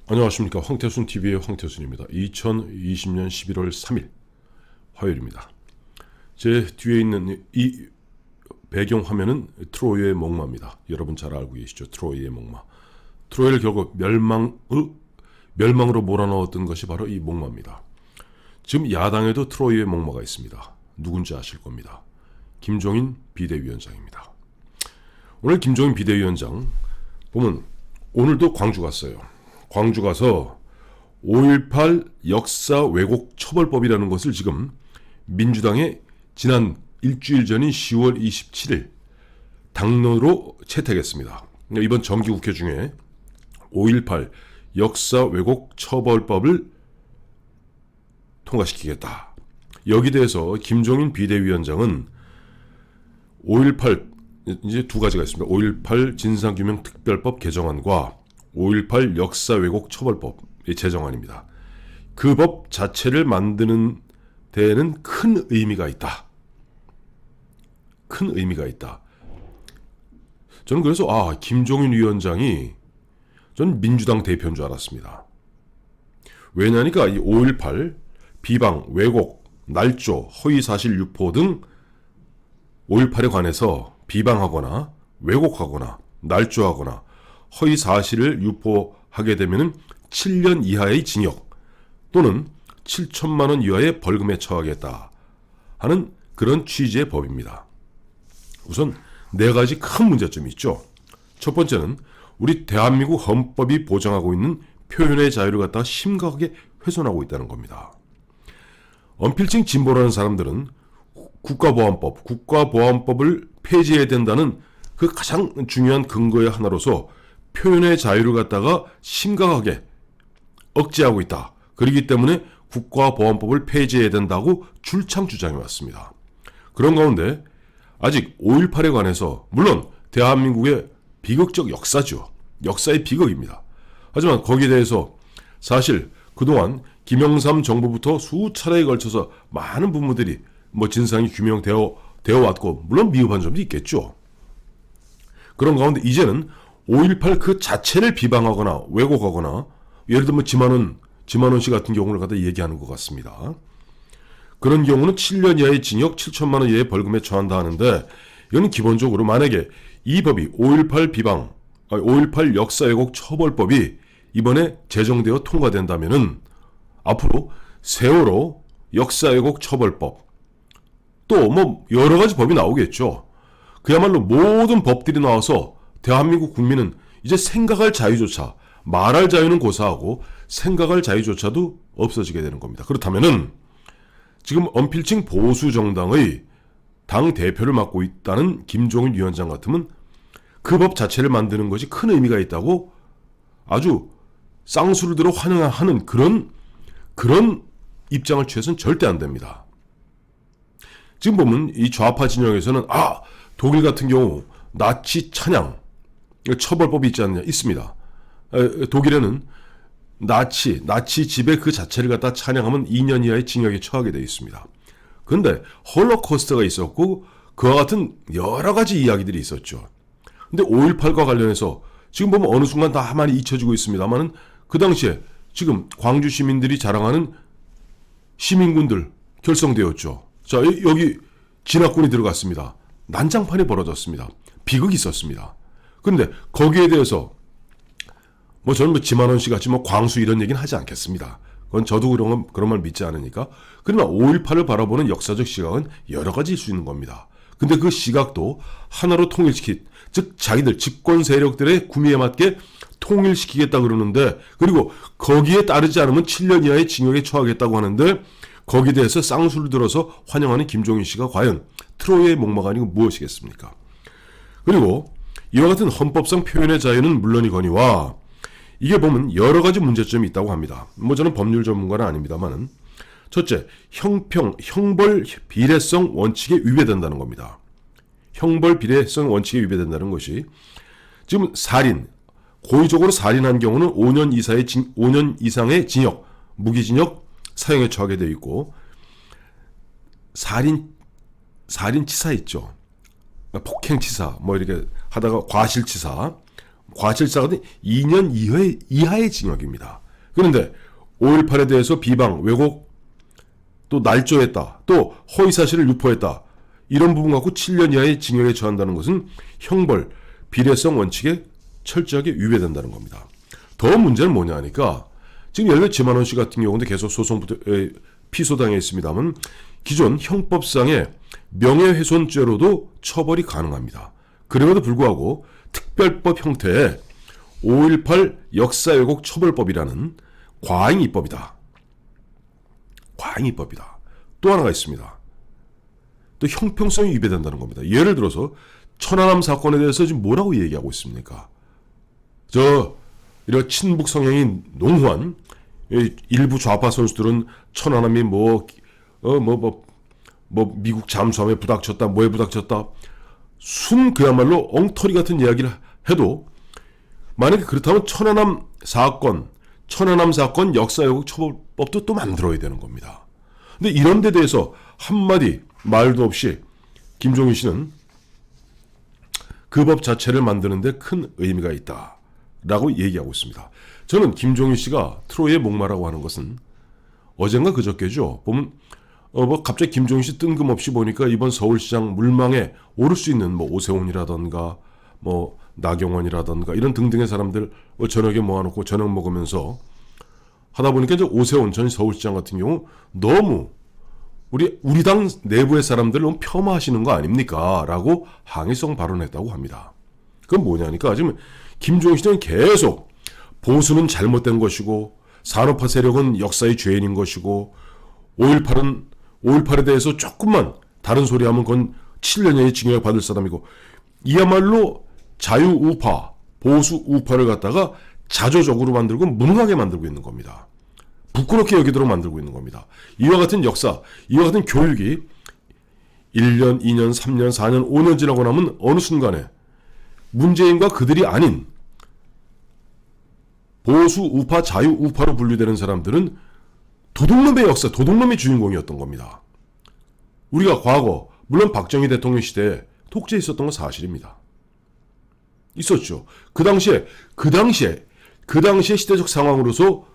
안녕하십니까. 황태순TV의 황태순입니다. 2020년 11월 3일 화요일입니다. 제 뒤에 있는 이 배경 화면은 트로이의 목마입니다. 여러분 잘 알고 계시죠? 트로이의 목마. 트로이를 결국 멸망으로 몰아넣었던 것이 바로 이 목마입니다. 지금 야당에도 트로이의 목마가 있습니다. 누군지 아실 겁니다. 김종인 비대위원장입니다. 오늘 김종인 비대위원장 보면 오늘도 광주 갔어요. 광주 가서 5.18 역사 왜곡 처벌법이라는 것을 지금 민주당에 지난 일주일 전인 10월 27일 당론으로 채택했습니다. 이번 정기국회 중에 5.18 역사 왜곡 처벌법을 통과시키겠다. 여기 대해서 김종인 비대위원장은 5.18 이제 두 가지가 있습니다. 5.18 진상규명특별법 개정안과 5.18 역사 왜곡 처벌법의 제정안입니다. 그 법 자체를 만드는 데에는 큰 의미가 있다. 큰 의미가 있다. 저는 그래서 김종인 위원장이 전 민주당 대표인 줄 알았습니다. 왜냐니까 이 5.18 비방, 왜곡, 날조, 허위사실 유포 등 5.18에 관해서 비방하거나 왜곡하거나 날조하거나 허위 사실을 유포하게 되면 7년 이하의 징역 또는 7천만 원 이하의 벌금에 처하겠다 하는 그런 취지의 법입니다. 우선 네 가지 큰 문제점이 있죠. 첫 번째는 우리 대한민국 헌법이 보장하고 있는 표현의 자유를 갖다가 심각하게 훼손하고 있다는 겁니다. 언필칭 진보라는 사람들은 국가보안법을 폐지해야 된다는 그 가장 중요한 근거의 하나로서 표현의 자유를 갖다가 심각하게 억제하고 있다. 그렇기 때문에 국가보안법을 폐지해야 된다고 줄창 주장해 왔습니다. 그런 가운데 아직 5.18에 관해서 물론 대한민국의 비극적 역사죠. 역사의 비극입니다. 하지만 거기에 대해서 사실 그동안 김영삼 정부부터 수차례에 걸쳐서 많은 부분들이 진상이 규명되어 왔고 물론 미흡한 점도 있겠죠. 그런 가운데 이제는 5.18 그 자체를 비방하거나 왜곡하거나 예를 들면 지만원 씨 같은 경우를 갖다 얘기하는 것 같습니다. 그런 경우는 7년 이하의 징역 7천만 원 이하의 벌금에 처한다 하는데 이거는 기본적으로 만약에 이 법이 5.18 역사 왜곡 처벌법이 이번에 제정되어 통과된다면은 앞으로 세월호 역사 왜곡 처벌법 또 여러 가지 법이 나오겠죠. 그야말로 모든 법들이 나와서 대한민국 국민은 이제 생각할 자유조차 말할 자유는 고사하고 생각할 자유조차도 없어지게 되는 겁니다. 그렇다면은 지금 언필칭 보수 정당의 당 대표를 맡고 있다는 김종인 위원장 같으면 그 법 자체를 만드는 것이 큰 의미가 있다고 아주 쌍수를 들어 환영하는 그런 입장을 취해서는 절대 안 됩니다. 지금 보면 이 좌파 진영에서는 독일 같은 경우 나치 찬양 처벌법이 있지 않느냐 있습니다. 독일에는 나치 지배 그 자체를 갖다 찬양하면 2년 이하의 징역에 처하게 되어 있습니다. 그런데 홀로코스트가 있었고 그와 같은 여러 가지 이야기들이 있었죠. 근데 5.18과 관련해서 지금 보면 어느 순간 다 많이 잊혀지고 있습니다만은 그 당시에 지금 광주 시민들이 자랑하는 시민군들 결성되었죠. 자, 여기 진압군이 들어갔습니다. 난장판이 벌어졌습니다. 비극이 있었습니다. 그런데 거기에 대해서 저는 지만원 씨 같이 광수 이런 얘기는 하지 않겠습니다. 그건 저도 그런 말 믿지 않으니까. 그러나 5.18을 바라보는 역사적 시각은 여러 가지일 수 있는 겁니다. 근데 그 시각도 하나로 즉 자기들 집권 세력들의 구미에 맞게 통일시키겠다 그러는데 그리고 거기에 따르지 않으면 7년 이하의 징역에 처하겠다고 하는데 거기에 대해서 쌍수를 들어서 환영하는 김종인 씨가 과연 트로이의 목마가 아니고 무엇이겠습니까? 그리고 이와 같은 헌법상 표현의 자유는 물론이거니와 이게 보면 여러 가지 문제점이 있다고 합니다. 저는 법률 전문가는 아닙니다만은 첫째, 형벌 비례성 원칙에 위배된다는 겁니다. 형벌 비례성 원칙에 위배된다는 것이 지금 고의적으로 살인한 경우는 5년 이상의 징역, 무기징역 사형에 처하게 되어 있고 살인치사 있죠. 폭행치사 이렇게 하다가 과실치사 과실사가는 2년 이하의 징역입니다. 그런데 5.18에 대해서 비방, 왜곡, 또 날조했다, 또 허위사실을 유포했다, 이런 부분 갖고 7년 이하의 징역에 처한다는 것은 형벌, 비례성 원칙에 철저하게 위배된다는 겁니다. 더 문제는 뭐냐 하니까 지금 예를 들어 지만원 씨 같은 경우는 계속 피소당해 있습니다만 기존 형법상의 명예훼손죄로도 처벌이 가능합니다. 그럼에도 불구하고 특별법 형태의 5.18 역사왜곡 처벌법이라는 과잉입법이다. 과잉입법이다. 또 하나가 있습니다. 또 형평성이 위배된다는 겁니다. 예를 들어서 천안함 사건에 대해서 지금 뭐라고 얘기하고 있습니까? 이런 친북 성향이 농후한 일부 좌파 선수들은 천안함이 미국 잠수함에 부닥쳤다, 뭐에 부닥쳤다, 그야말로 엉터리 같은 이야기를 해도 만약에 그렇다면 천안함 사건 역사왜곡 처벌법도 또 만들어야 되는 겁니다. 근데 이런 데 대해서 한마디 말도 없이 김종인 씨는 그 법 자체를 만드는데 큰 의미가 있다라고 얘기하고 있습니다. 저는 김종인 씨가 트로이의 목마라고 하는 것은 어젠가 그저께죠. 보면 갑자기 김종인 씨 뜬금없이 보니까 이번 서울시장 물망에 오를 수 있는 오세훈이라던가 나경원이라던가 이런 등등의 사람들 저녁에 모아놓고 저녁 먹으면서 하다 보니까 이제 오세훈 전 서울시장 같은 경우 너무 우리 당 내부의 사람들을 너무 폄하하시는 거 아닙니까? 라고 항의성 발언했다고 합니다. 그건 뭐냐니까 지금 김종인 씨는 계속 보수는 잘못된 것이고 산업화 세력은 역사의 죄인인 것이고 5.18에 대해서 조금만 다른 소리하면 그건 7년의 징역 받을 사람이고 이야말로 자유우파, 보수우파를 갖다가 자조적으로 만들고 무능하게 만들고 있는 겁니다. 부끄럽게 여기도록 만들고 있는 겁니다. 이와 같은 역사, 이와 같은 교육이 1년, 2년, 3년, 4년, 5년 지나고 나면 어느 순간에 문재인과 그들이 아닌 보수 우파, 자유 우파로 분류되는 사람들은 도둑놈의 역사, 도둑놈의 주인공이었던 겁니다. 우리가 과거, 물론 박정희 대통령 시대에 독재 있었던 건 사실입니다. 있었죠. 그 당시에 시대적 상황으로서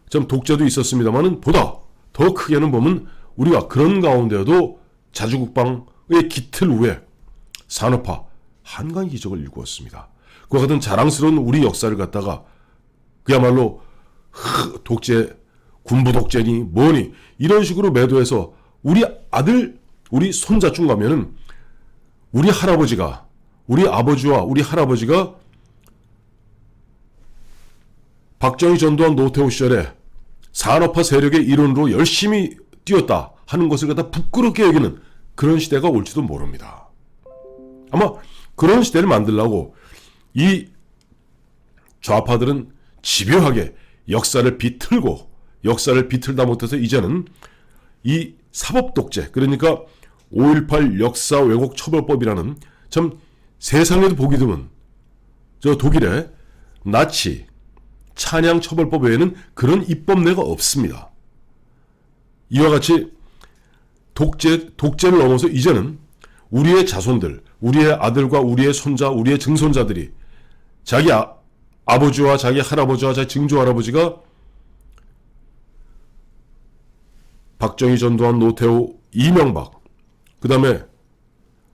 좀 독재도 있었습니다만은 보다 더 크게는 보면 우리가 그런 가운데에도 자주국방의 기틀 위에 산업화, 한강 기적을 일구었습니다. 그와 같은 자랑스러운 우리 역사를 갖다가 그야말로 독재, 군부 독재니 뭐니 이런 식으로 매도해서 우리 아들, 우리 손자쯤 가면은 우리 할아버지가, 우리 아버지와 우리 할아버지가 박정희, 전두환, 노태우 시절에 산업화 세력의 일원으로 열심히 뛰었다 하는 것을 갖다 부끄럽게 여기는 그런 시대가 올지도 모릅니다. 아마 그런 시대를 만들려고 이 좌파들은 집요하게 역사를 비틀다 못해서 이제는 이 사법독재, 그러니까 5.18 역사 왜곡 처벌법이라는 참 세상에도 보기 드문 독일의 나치 찬양 처벌법 외에는 그런 입법례가 없습니다. 이와 같이 독재를 넘어서 이제는 우리의 자손들, 우리의 아들과 우리의 손자, 우리의 증손자들이 자기 아버지와 자기 할아버지와 자기 증조할아버지가 박정희, 전두환, 노태우, 이명박, 그 다음에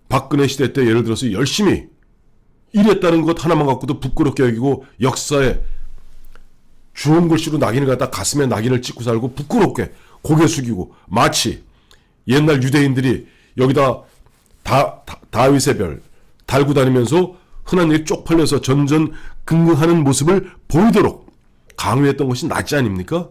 박근혜 시대 때 예를 들어서 열심히 일했다는 것 하나만 갖고도 부끄럽게 여기고 역사에 주홍 글씨로 낙인을 갖다 가슴에 낙인을 찍고 살고 부끄럽게 고개 숙이고 마치 옛날 유대인들이 여기다 다윗의 별 달고 다니면서 흔한 일이 쪽팔려서 전전긍긍하는 모습을 보이도록 강요했던 것이 낫지 아닙니까?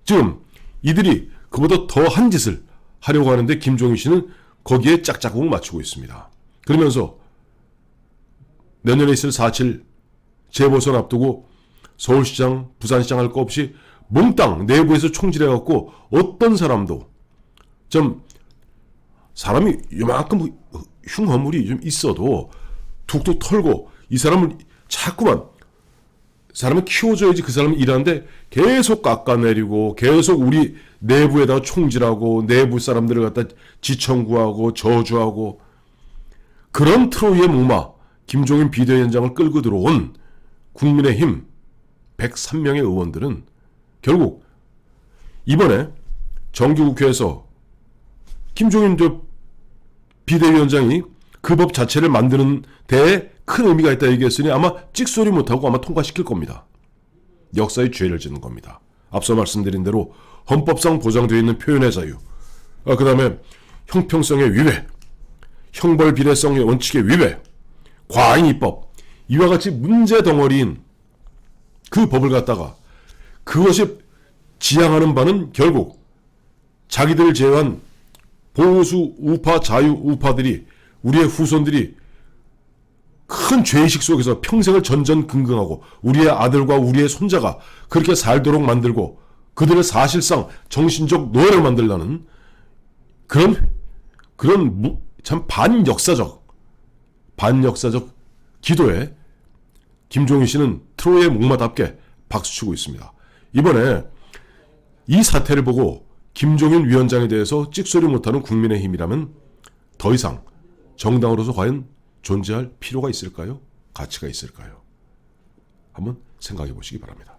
지금 이들이 그보다 더한 짓을 하려고 하는데 김종인 씨는 거기에 짝짝꿍 맞추고 있습니다. 그러면서 내년에 있을 4.7 재보선 앞두고 서울시장, 부산시장 할 거 없이 몽땅 내부에서 총질해갖고 어떤 사람도 좀 사람이 이만큼 흉허물이 좀 있어도 툭툭 털고 이 사람을 자꾸만 사람을 키워줘야지 그 사람이 일하는데 계속 깎아내리고 계속 우리 내부에다가 총질하고 내부 사람들을 갖다 지청구하고 저주하고 그런 트로이의 목마 김종인 비대위원장을 끌고 들어온 국민의힘 103명의 의원들은 결국 이번에 정기국회에서 김종인 비대위원장이 그 법 자체를 만드는 데에 큰 의미가 있다 얘기했으니 아마 찍소리 못하고 아마 통과시킬 겁니다. 역사의 죄를 짓는 겁니다. 앞서 말씀드린 대로 헌법상 보장되어 있는 표현의 자유, 그 다음에 형평성의 위배, 형벌 비례성의 원칙의 위배, 과잉 입법, 이와 같이 문제 덩어리인 그 법을 갖다가 그것이 지향하는 바는 결국 자기들을 제외한 보수 우파, 자유 우파들이, 우리의 후손들이 큰 죄의식 속에서 평생을 전전긍긍하고 우리의 아들과 우리의 손자가 그렇게 살도록 만들고 그들을 사실상 정신적 노예를 만들라는 그런 참 반역사적 기도에 김종인 씨는 트로이의 목마답게 박수치고 있습니다. 이번에 이 사태를 보고 김종인 위원장에 대해서 찍소리 못하는 국민의힘이라면 더 이상 정당으로서 과연 존재할 필요가 있을까요? 가치가 있을까요? 한번 생각해 보시기 바랍니다.